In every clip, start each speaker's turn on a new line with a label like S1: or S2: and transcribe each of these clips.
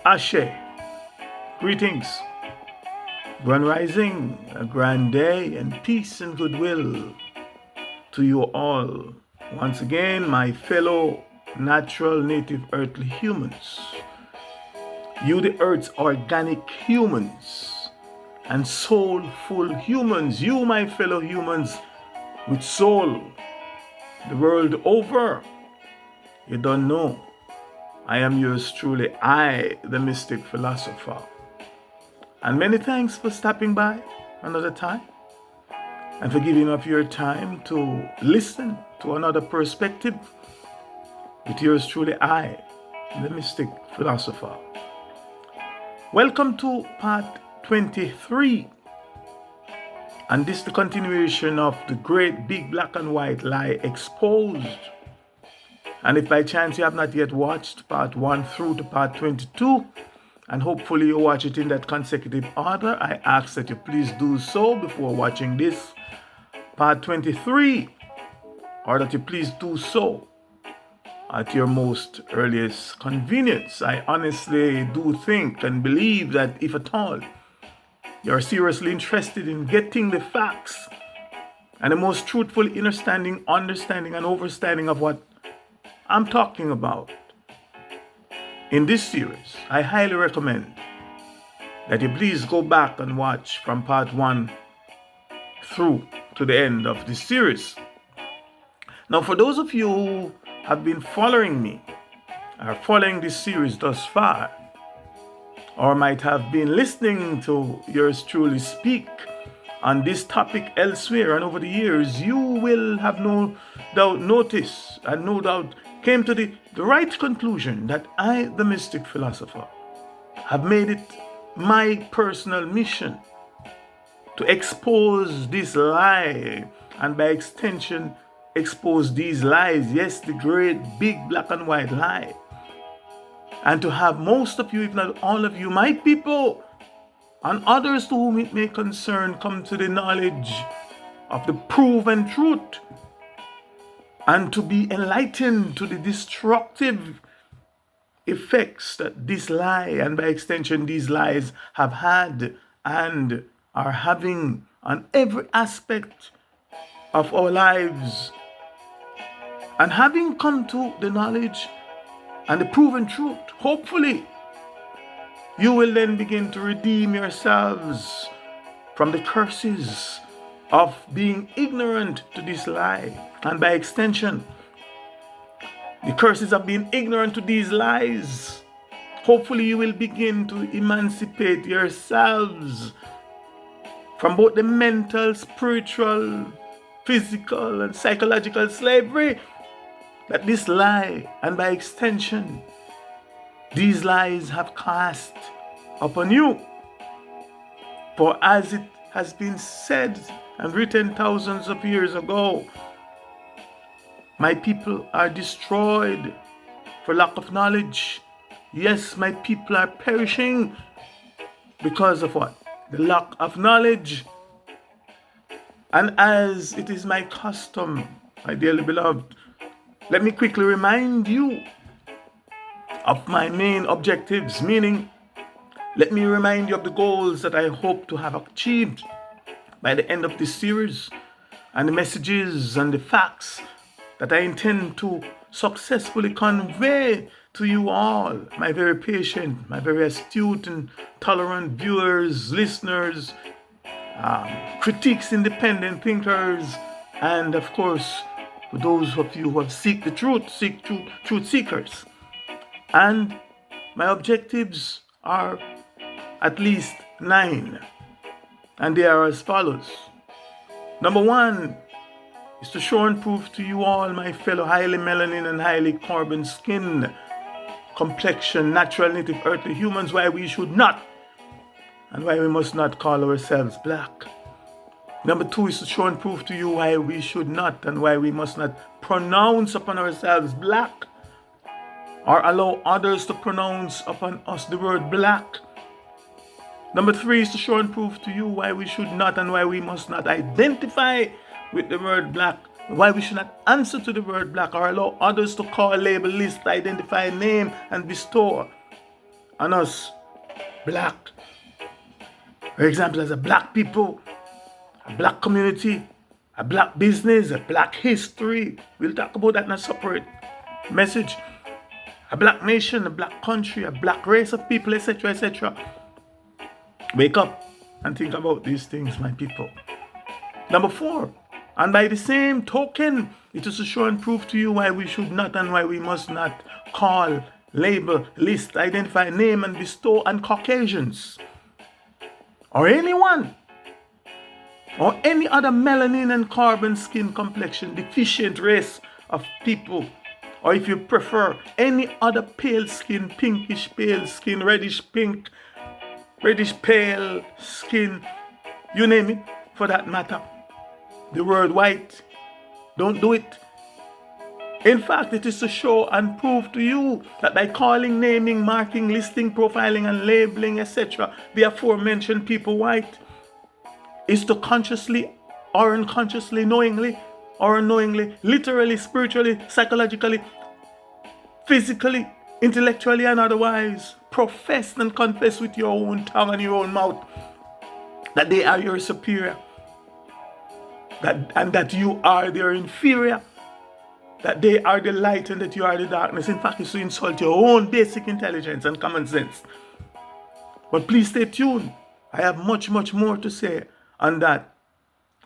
S1: Ashe, greetings, grand rising, a grand day, and peace and goodwill to you all. Once again, my fellow natural, native, earthly humans, you, the earth's organic humans, and soulful humans, you, my fellow humans with soul, the world over. You don't know. I am yours truly, I, the mystic philosopher. And many thanks for stopping by another time and for giving up your time to listen to another perspective with yours truly, I, the mystic philosopher. Welcome to part 23. And this is the continuation of the great big black and white lie exposed. And if by chance you have not yet watched part 1 through to part 22, and hopefully you watch it in that consecutive order, I ask that you please do so before watching this part 23, or that you please do so at your most earliest convenience. I honestly do think and believe that if at all you're seriously interested in getting the facts and the most truthful understanding and overstanding of what I'm talking about in this series, I highly recommend that you please go back and watch from part 1 through to the end of this series. Now, for those of you who have been following me, or following this series thus far, or might have been listening to yours truly speak on this topic elsewhere and over the years, you will have no doubt noticed and no doubt came to the right conclusion that I, the mystic philosopher, have made it my personal mission to expose this lie, and by extension, expose these lies, yes, the great big black and white lie, and to have most of you, if not all of you, my people, and others to whom it may concern, come to the knowledge of the proven truth, and to be enlightened to the destructive effects that this lie, and by extension these lies, have had and are having on every aspect of our lives. And having come to the knowledge and the proven truth, hopefully, you will then begin to redeem yourselves from the curses of being ignorant to this lie. And by extension, the curses of being ignorant to these lies. Hopefully you will begin to emancipate yourselves from both the mental, spiritual, physical, and psychological slavery that this lie, and by extension, these lies have cast upon you. For as it has been said and written thousands of years ago, my people are destroyed for lack of knowledge. Yes, my people are perishing because of what? The lack of knowledge. And as it is my custom, my dearly beloved, let me quickly remind you of my main objectives, meaning let me remind you of the goals that I hope to have achieved by the end of this series, and the messages and the facts that I intend to successfully convey to you all, my very patient, my very astute and tolerant viewers, listeners, critiques, independent thinkers, and of course, for those of you who have seek the truth, truth seekers. And my objectives are at least 9, and they are as follows. Number 1 is to show and prove to you all, my fellow highly melanin and highly carbon skin complexion, natural native earthly humans, why we should not and why we must not call ourselves black. Number 2 is to show and prove to you why we should not and why we must not pronounce upon ourselves black, or allow others to pronounce upon us the word black. Number 3 is to show and prove to you why we should not and why we must not identify with the word black, why we should not answer to the word black, or allow others to call, label, list, identify, name, and bestow on us black. For example, as a black people, a black community, a black business, a black history. We'll talk about that in a separate message. A black nation, a black country, a black race of people, etc., etc. Wake up and think about these things, my people. Number 4, and by the same token, it is to show and prove to you why we should not and why we must not call, label, list, identify, name, and bestow on Caucasians or anyone or any other melanin and carbon skin complexion deficient race of people, or if you prefer, any other pale skin, pinkish pale skin, reddish pink, reddish pale skin, you name it, for that matter. The word white, don't do it. In fact, it is to show and prove to you that by calling, naming, marking, listing, profiling, and labeling, etc., the aforementioned people white, is to consciously or unconsciously, knowingly or unknowingly, literally, spiritually, psychologically, physically, intellectually, and otherwise, profess and confess with your own tongue and your own mouth that they are your superior, and that you are their inferior, that they are the light and that you are the darkness. In fact, it's to insult your own basic intelligence and common sense. But please stay tuned. I have much, much more to say on that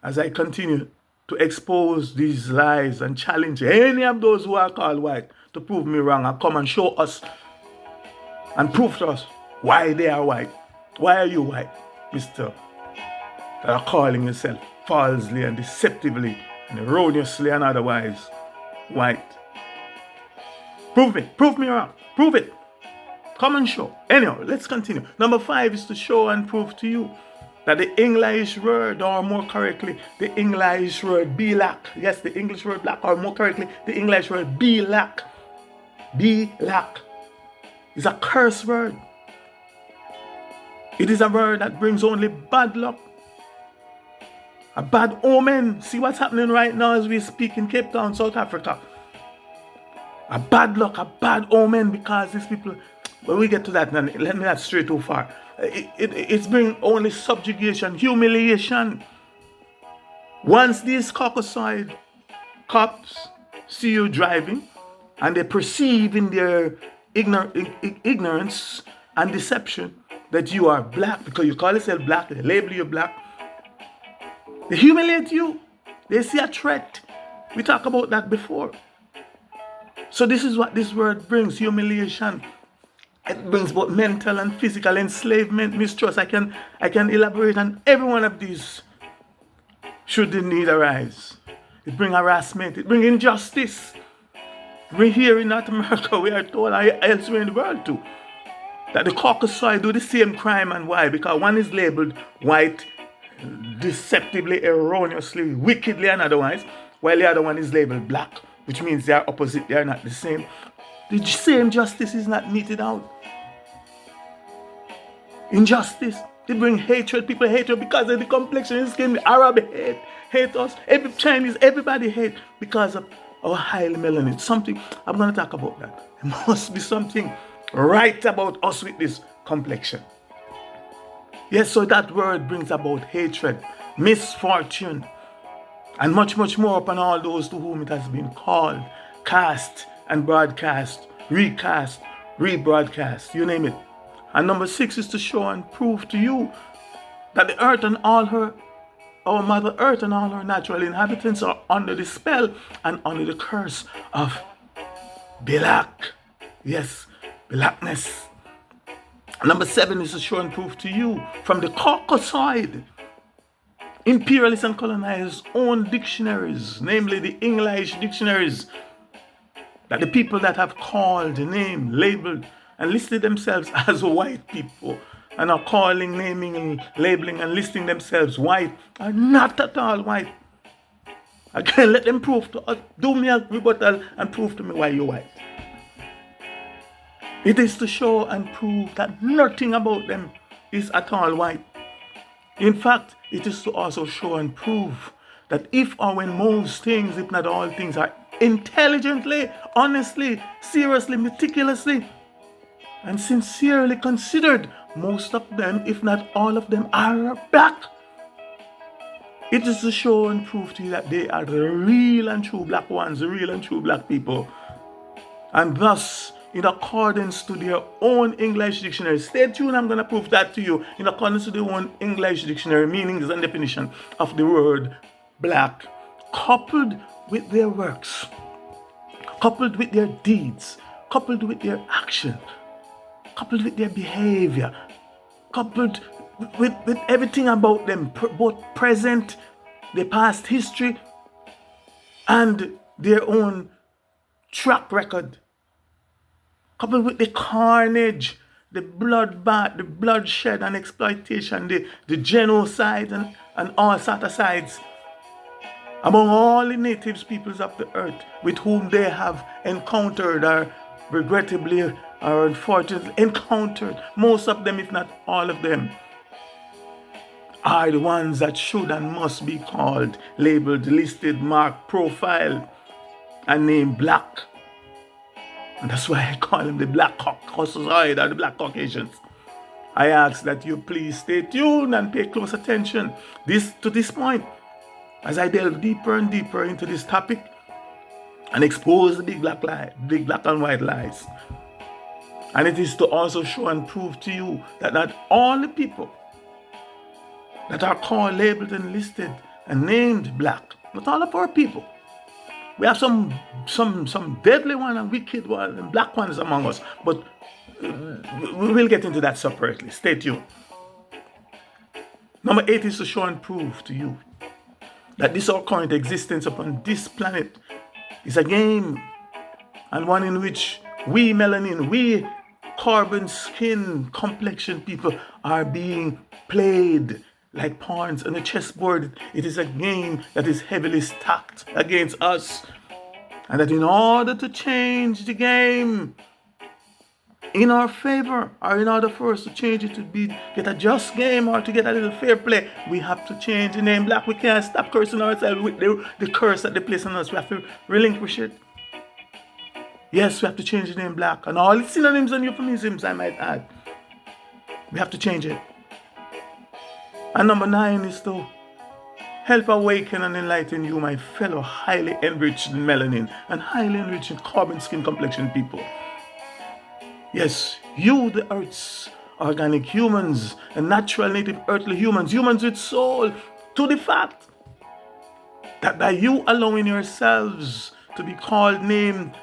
S1: as I continue to expose these lies and challenge any of those who are called white to prove me wrong and come and show us and prove to us why they are white. Why are you white, Mr. that are calling yourself falsely and deceptively and erroneously and otherwise white? Prove me wrong. Prove it. Come and show. Anyhow, let's continue. Number 5 is to show and prove to you that the English word, or more correctly, the English word black, yes, the English word black, or more correctly, the English word black, is a curse word. It is a word that brings only bad luck, a bad omen. See what's happening right now as we speak in Cape Town, South Africa. A bad luck, a bad omen, because these people, when we get to that, let me not stray too far. It's bring only subjugation, humiliation. Once these Caucasoid cops see you driving and they perceive in their ignorance and deception that you are black, because you call yourself black, they label you black, they humiliate you. They see a threat. We talked about that before. So this is what this word brings, humiliation. It brings both mental and physical enslavement, mistrust. I can elaborate on every one of these should the need arise. It brings harassment. It brings injustice. We're here in North America, we are told, elsewhere in the world too, that the Caucasoid do the same crime. And why? Because one is labeled white, deceptively, erroneously, wickedly, and otherwise, while the other one is labeled black, which means they are opposite, they are not the same. The same justice is not meted out. Injustice. They bring hatred. People hate you because of the complexion of skin. The Arab hate us. Every Chinese, everybody hate because of our highly melanin. Something, I'm going to talk about that. There must be something right about us with this complexion. Yes, so that word brings about hatred, misfortune, and much, much more upon all those to whom it has been called, cast, and broadcast, recast, rebroadcast, you name it. And number 6 is to show and prove to you that the earth and all her, our Mother Earth and all her natural inhabitants are under the spell and under the curse of black. Yes, blackness. Number 7 is to show and prove to you from the Caucasoid, imperialist and colonized own dictionaries, namely the English dictionaries, that the people that have called, named, labeled, and listed themselves as white people and are calling, naming, and labeling and listing themselves white are not at all white. Again, let them prove to us, do me a rebuttal and prove to me why you're white. It is to show and prove that nothing about them is at all white. In fact, it is to also show and prove that if or when most things, if not all things, are intelligently, honestly, seriously, meticulously and sincerely considered. Most of them, if not all of them, are black. It is to show and prove to you that they are the real and true black ones, the real and true black people. And thus, in accordance to their own English dictionary, stay tuned, I'm going to prove that to you. In accordance to their own English dictionary, meanings and definition of the word black, coupled with their works, coupled with their deeds, coupled with their action, coupled with their behavior, coupled with everything about them, both present, their past history, and their own track record, coupled with the carnage, the bloodbath, the bloodshed and exploitation, the genocide and all sort of sides among all the native peoples of the earth with whom they have encountered, or regrettably or unfortunately encountered. Most of them, if not all of them, are the ones that should and must be called, labeled, listed, marked, profiled, and named black. And that's why I call them the Black Caucasoid or the Black Caucasians. I ask that you please stay tuned and pay close attention to this point as I delve deeper and deeper into this topic and expose the big black and white lies. And it is to also show and prove to you that not all the people that are called, labeled, and listed and named black, not all of our people. We have some deadly one and wicked one and black ones among us, but we will get into that separately. Stay tuned. Number 8 is to show and prove to you that this our current existence upon this planet is a game, and one in which we melanin, we carbon skin complexion people are being played like pawns on a chessboard. It is a game that is heavily stacked against us, and that in order to change the game in our favor, or in order for us to change it to get a just game or to get a little fair play, we have to change the name black. We can't stop cursing ourselves with the curse that they place on us. We have to relinquish it. Yes, we have to change the name black and all its synonyms and euphemisms, I might add. We have to change it. And number 9 is to help awaken and enlighten you, my fellow highly enriched in melanin and highly enriched in carbon skin complexion people. Yes, you, the Earth's organic humans and natural native earthly humans, humans with soul, to the fact that by you allowing yourselves to be called, named,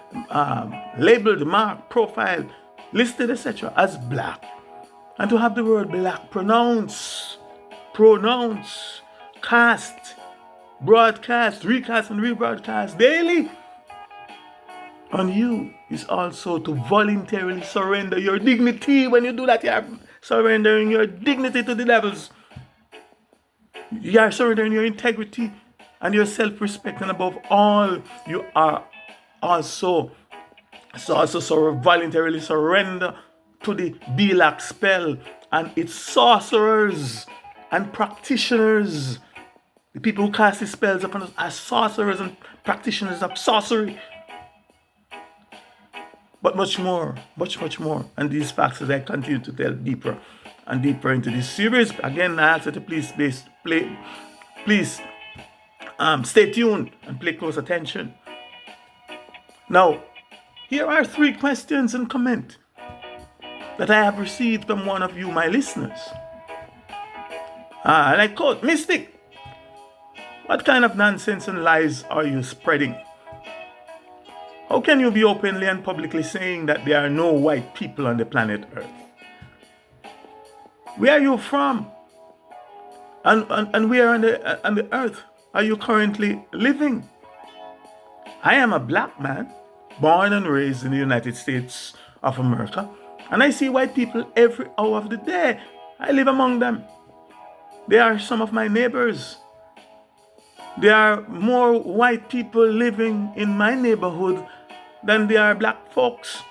S1: labeled, marked, profiled, listed, etc. as black, and to have the word black pronounced, cast, broadcast, recast, and rebroadcast daily on you is also to voluntarily surrender your dignity. When you do that, you are surrendering your dignity to the devils. You are surrendering your integrity and your self-respect, and above all, you are also voluntarily surrender to the Belak spell and its sorcerers and practitioners. The people who cast these spells upon us are sorcerers and practitioners of sorcery. But much more. And these facts, as I continue to delve deeper and deeper into this series, again, I ask you to please stay tuned and pay close attention. Now, here are 3 questions and comment that I have received from one of you, my listeners. And I quote, Mystic, what kind of nonsense and lies are you spreading? How can you be openly and publicly saying that there are no white people on the planet Earth? Where are you from? And where on the earth are you currently living? I am a black man, born and raised in the United States of America, and I see white people every hour of the day. I live among them. They are some of my neighbors. There are more white people living in my neighborhood than there are black folks.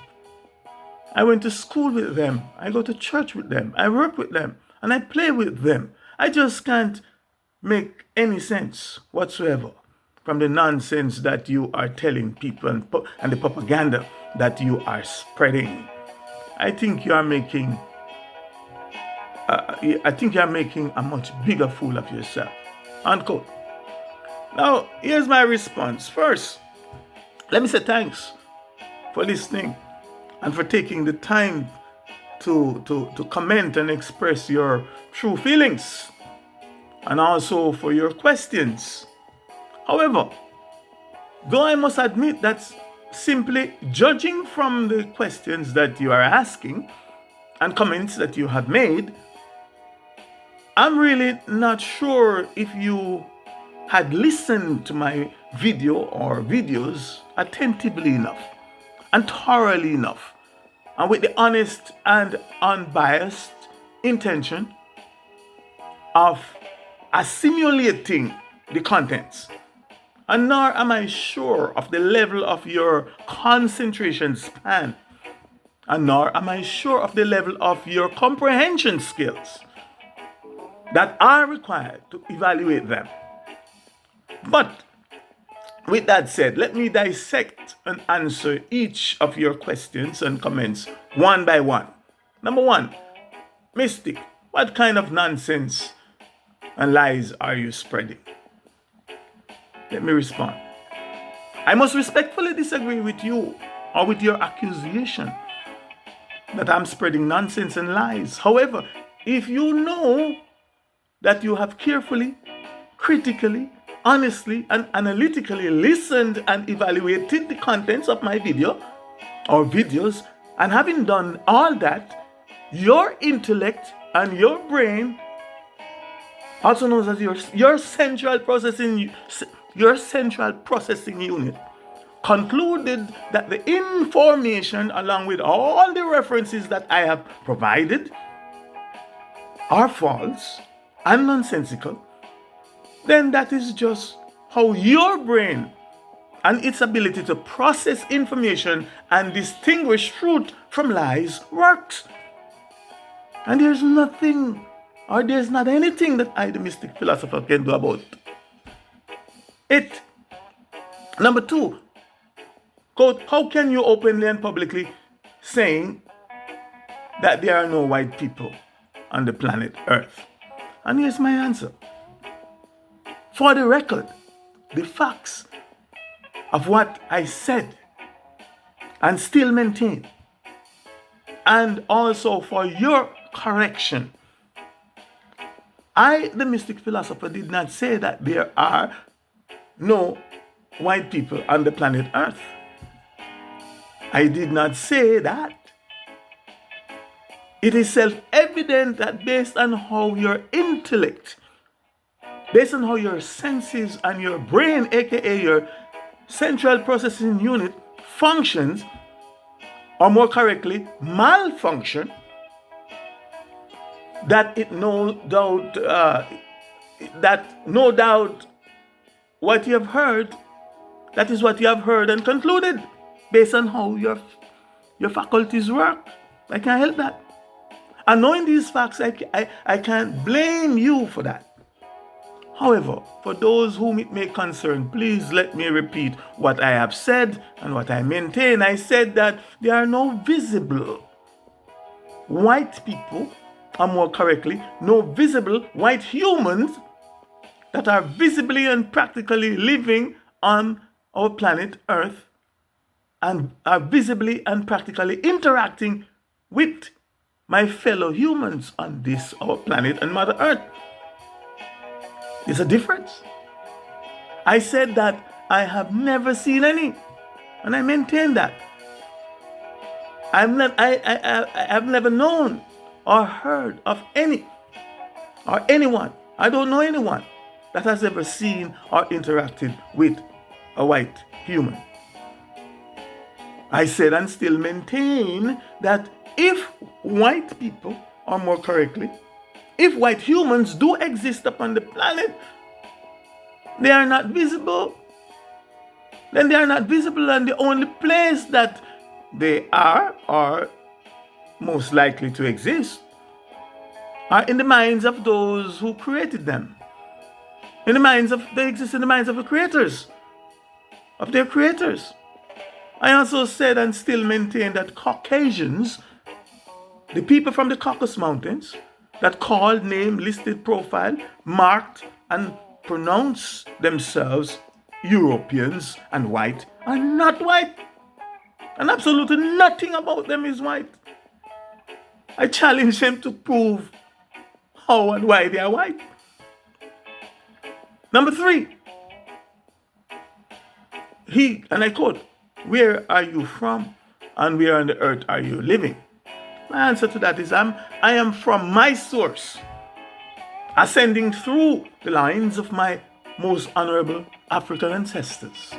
S1: I went to school with them. I go to church with them. I work with them. And I play with them. I just can't make any sense whatsoever from the nonsense that you are telling people and the propaganda that you are spreading. I think you are making a much bigger fool of yourself. Unquote. Now, here's my response. First, let me say thanks for listening and for taking the time to comment and express your true feelings, and also for your questions. However, though I must admit that simply judging from the questions that you are asking and comments that you have made, I'm really not sure if you had listened to my video or videos attentively enough and thoroughly enough, and with the honest and unbiased intention of assimilating the contents. And nor am I sure of the level of your concentration span, and nor am I sure of the level of your comprehension skills that are required to evaluate them. But with that said, let me dissect and answer each of your questions and comments one by one. Number one, Mystic, what kind of nonsense and lies are you spreading? Let me respond. I must respectfully disagree with you or with your accusation that I'm spreading nonsense and lies. However, if you know that you have carefully, critically, honestly, and analytically listened and evaluated the contents of my video or videos, and having done all that, your intellect and your brain, also known as your central processing unit, concluded that the information along with all the references that I have provided are false and nonsensical, then that is just how your brain and its ability to process information and distinguish truth from lies works. And there's nothing, or there's not anything that I, the mystic philosopher, can do about it. Number two, quote, how can you openly and publicly saying that there are no white people on the planet Earth? And here's my answer. For the record, the facts of what I said and still maintain, and also for your correction, I, the mystic philosopher, did not say that there are no white people on the planet Earth. I did not say that. It is self-evident that based on how your intellect, based on how your senses and your brain, aka your central processing unit, functions, or more correctly, malfunction, that no doubt what you have heard, that is what you have heard and concluded based on how your faculties work. I can't help that. And knowing these facts, I can't blame you for that. However, for those whom it may concern, please let me repeat what I have said and what I maintain. I said that there are no visible white people, or more correctly, no visible white humans that are visibly and practically living on our planet Earth and are visibly and practically interacting with my fellow humans on this, our planet and Mother Earth. There's a difference. I said that I have never seen any, and I maintain that. I have never known or heard of any or anyone. I don't know anyone that has ever seen or interacted with a white human. I said and still maintain that if white people, or more correctly, if white humans do exist upon the planet, they are not visible. Then they are not visible, and the only place that they are most likely to exist are in the minds of those who created them. They exist in the minds of the creators, of their creators. I also said and still maintain that Caucasians The people from the Caucasus Mountains that called, named, listed, profile, marked, and pronounce themselves Europeans and white are not white. And absolutely nothing about them is white. I challenge them to prove how and why they are white. Number 3, and I quote, where are you from and where on the earth are you living? My answer to that is I am from my source, ascending through the lines of my most honorable African ancestors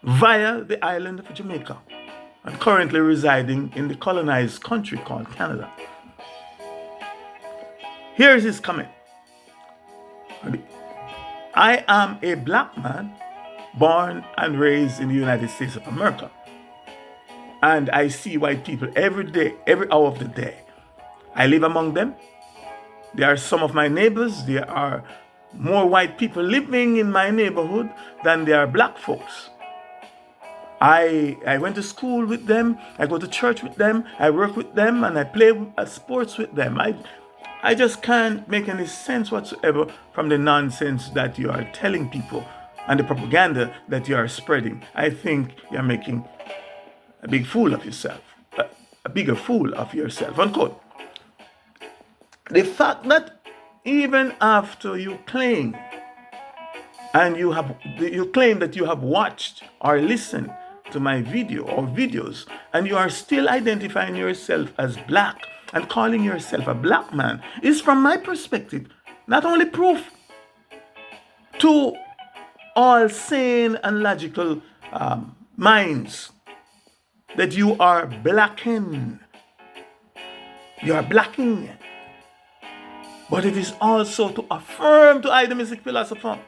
S1: via the island of Jamaica and currently residing in the colonized country called Canada. Here is his comment. I am a black man born and raised in the United States of America. And I see white people every day, every hour of the day. I live among them. They are some of my neighbors. There are more white people living in my neighborhood than there are black folks. I went to school with them. I go to church with them. I work with them, and I play sports with them. I just can't make any sense whatsoever from the nonsense that you are telling people and the propaganda that you are spreading. I think you're making a big fool of yourself, a bigger fool of yourself, unquote. The fact that even after you claim that you have watched or listened to my video or videos, and you are still identifying yourself as black and calling yourself a black man, is, from my perspective, not only proof to all sane and logical minds that you are blacking. You are blacking. But it is also to affirm to I, the mystic philosopher,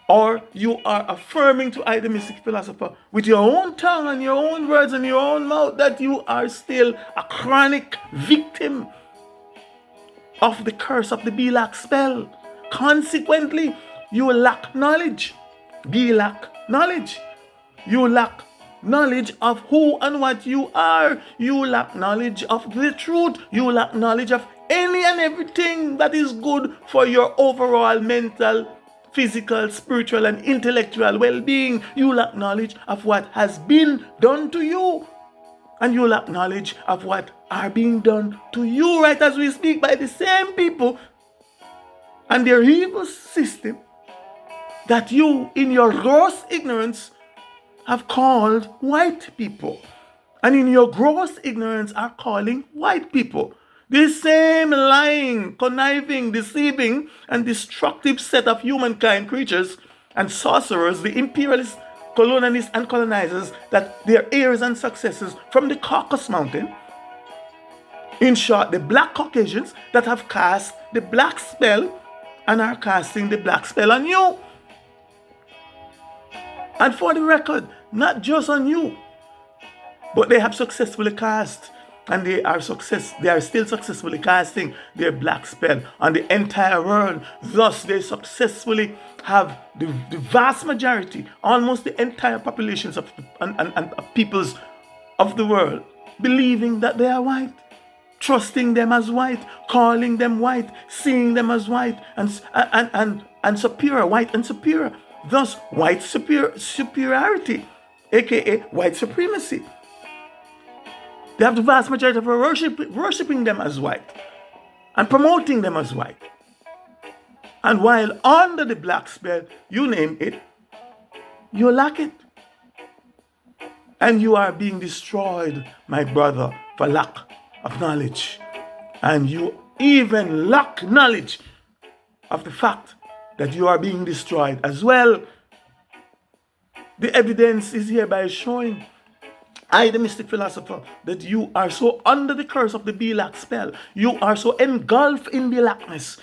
S1: or you are affirming to I, the mystic philosopher, with your own tongue and your own words and your own mouth, that you are still a chronic victim of the curse of the Black spell. Consequently, you lack knowledge. You lack knowledge. You lack knowledge of who and what you are. You lack knowledge of the truth. You lack knowledge of any and everything that is good for your overall mental, physical, spiritual, and intellectual well-being. You lack knowledge of what has been done to you. And you lack knowledge of what are being done to you right as we speak by the same people and their evil system that you, in your gross ignorance, have called white people. And in your gross ignorance are calling white people. This same lying, conniving, deceiving, and destructive set of humankind creatures and sorcerers, the imperialists, colonialists, and colonizers, that their heirs and successors from the Caucasus Mountain, in short, the black Caucasians that have cast the black spell and are casting the black spell on you. And for the record, not just on you, but they have successfully cast, and they are still successfully casting their black spell on the entire world. Thus, they successfully have the vast majority, almost the entire populations of and peoples of the world, believing that they are white, trusting them as white, calling them white, seeing them as white and superior, white and superior. Thus, white superiority, aka white supremacy. They have the vast majority of worshipping them as white and promoting them as white. And while under the black spell, you name it, you lack it. And you are being destroyed, my brother, for lack of knowledge. And you even lack knowledge of the fact that you are being destroyed as well. The evidence is hereby showing, I, the mystic philosopher, that you are so under the curse of the Black spell. You are so engulfed in blackness.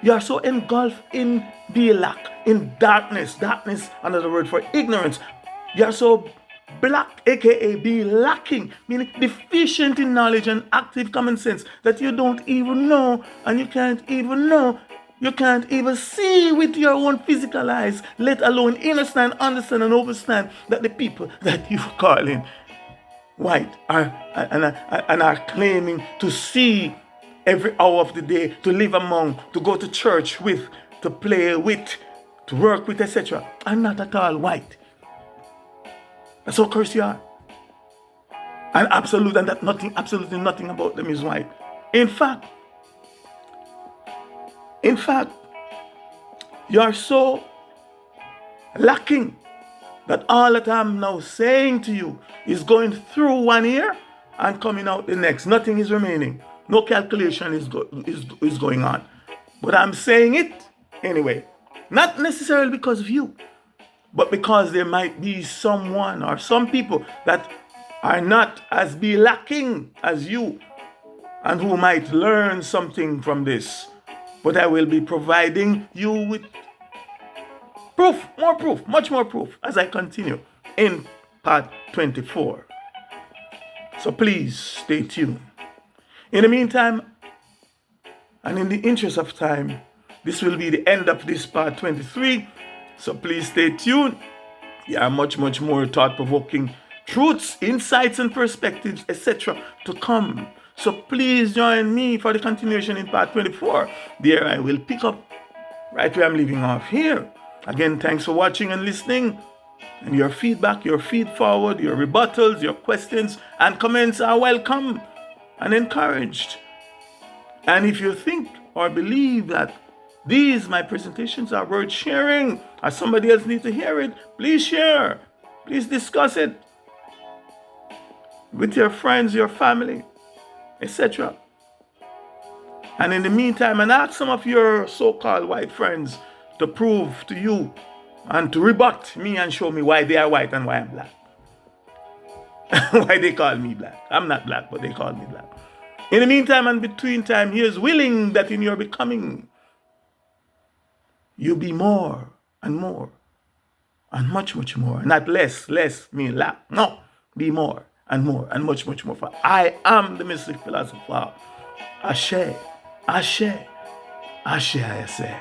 S1: You are so engulfed in Black, in darkness. Darkness, another word for ignorance. You are so black, aka be lacking, meaning deficient in knowledge and active common sense, that you don't even know, and you can't even know. You can't even see with your own physical eyes, let alone understand, and understand that the people that you're calling white and are claiming to see every hour of the day, to live among, to go to church with, to play with, to work with, etc., are not at all white. That's how cursed you are. And that absolutely nothing about them is white. In fact, you are so lacking that all that I'm now saying to you is going through one ear and coming out the next. Nothing is remaining. No calculation is going on. But I'm saying it anyway. Not necessarily because of you, but because there might be someone or some people that are not as be lacking as you and who might learn something from this. But I will be providing you with proof, more proof, much more proof as I continue in part 24. So please stay tuned. In the meantime, and in the interest of time, this will be the end of this part 23. So please stay tuned. There are much more thought-provoking truths, insights, and perspectives, etc. to come. So please join me for the continuation in part 24. There I will pick up right where I'm leaving off here. Again, thanks for watching and listening. And your feedback, your feed forward, your rebuttals, your questions and comments are welcome and encouraged. And if you think or believe that these, my presentations, are worth sharing or somebody else needs to hear it, please share. Please discuss it with your friends, your family, etc. And in the meantime, and ask some of your so-called white friends to prove to you and to rebut me and show me why they are white and why I'm black. Why they call me black. I'm not black, but they call me black. In the meantime and between time, he is willing that in your becoming, you be more and more and much more. Not less me lack. No, be more and much more. For I am the mystic philosopher. Ashe, I say.